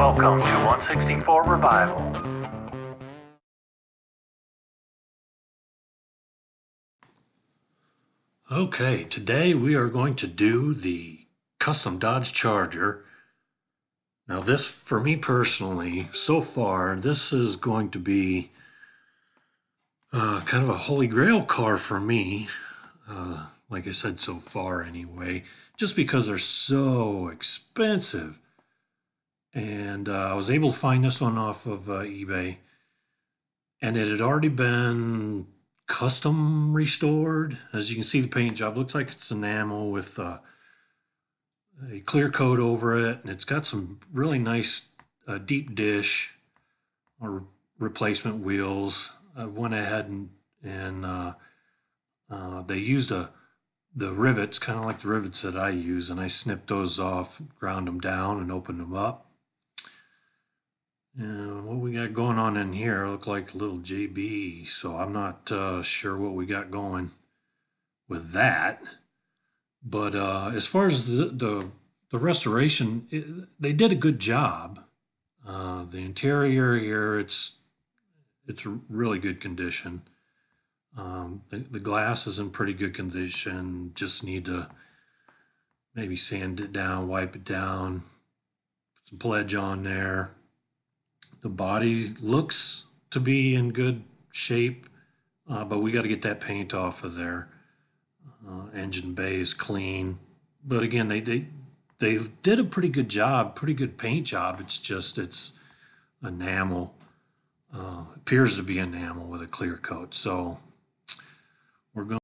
Welcome to 164 Revival. Okay, today we are going to do the custom Dodge Charger. Now this, for me personally, so far, this is going to be kind of a holy grail car for me. Like I said, so far anyway, just because they're so expensive. And I was able to find this one off of eBay, and it had already been custom restored. As you can see, the paint job looks like it's enamel with a clear coat over it, and it's got some really nice deep dish or replacement wheels. I went ahead and they used the rivets, kind of like the rivets that I use, and I snipped those off, ground them down, and opened them up. And what we got going on in here look like a little JB, so I'm not sure what we got going with that. But as far as the restoration, they did a good job. The interior here, it's really good condition. The glass is in pretty good condition. Just need to maybe sand it down, wipe it down, put some pledge on there. The body looks to be in good shape, but we got to get that paint off of there. Engine bay is clean, but again, they did a pretty good job, pretty good paint job. It's enamel. Appears to be enamel with a clear coat. So we're going.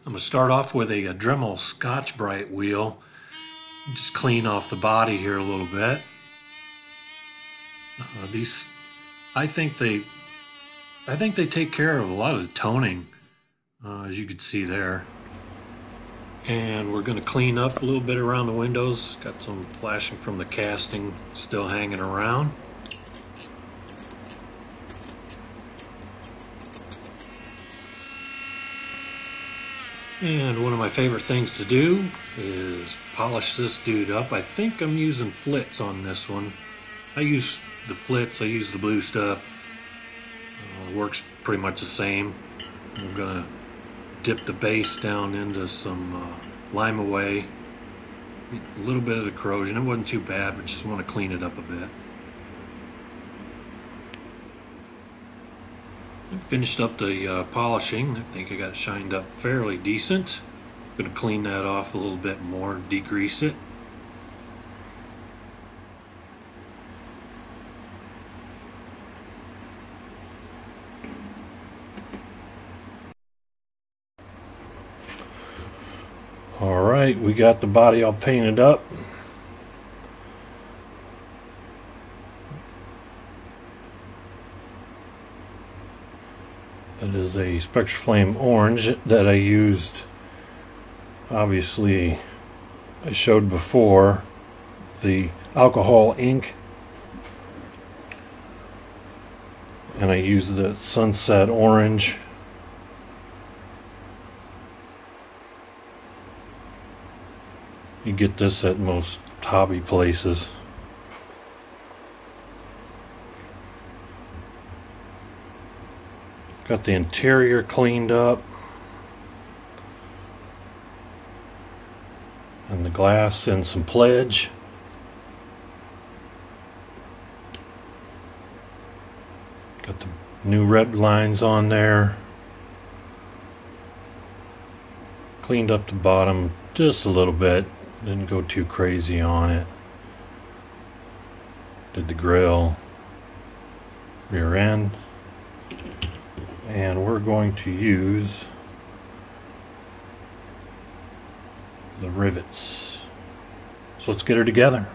I'm going to start off with a Dremel Scotch-Brite wheel. Just clean off the body here a little bit. These, I think they take care of a lot of the toning, as you can see there. And we're going to clean up a little bit around the windows. Got some flashing from the casting still hanging around. And one of my favorite things to do is polish this dude up. I think I'm using Flitz on this one. I use the Flitz, I use the blue stuff. Works pretty much the same. I'm gonna dip the base down into some Lime Away. A little bit of the corrosion. It wasn't too bad, but just want to clean it up a bit. I finished up the polishing. I think I got it shined up fairly decent. I'm going to clean that off a little bit more, degrease it. All right, we got the body all painted up. That is a Spectraflame orange that I used. Obviously, I showed before the alcohol ink, and I used the sunset orange. You get this at most hobby places. Got the interior cleaned up. And the glass and some pledge. Got the new red lines on there. Cleaned up the bottom just a little bit. Didn't go too crazy on it. Did the grill, rear end. And we're going to use the rivets. So let's get her together.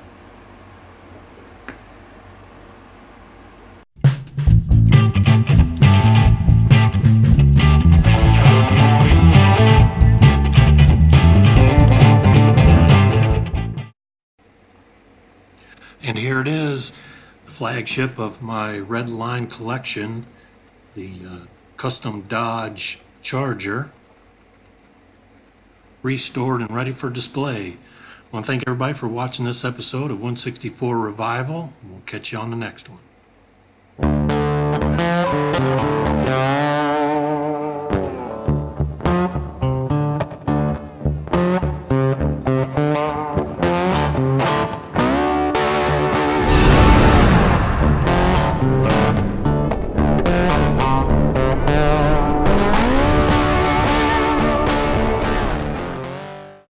And here it is, the flagship of my Red Line collection, the custom Dodge Charger, restored and ready for display. want to thank everybody for watching this episode of 164 Revival. We'll catch you on the next one.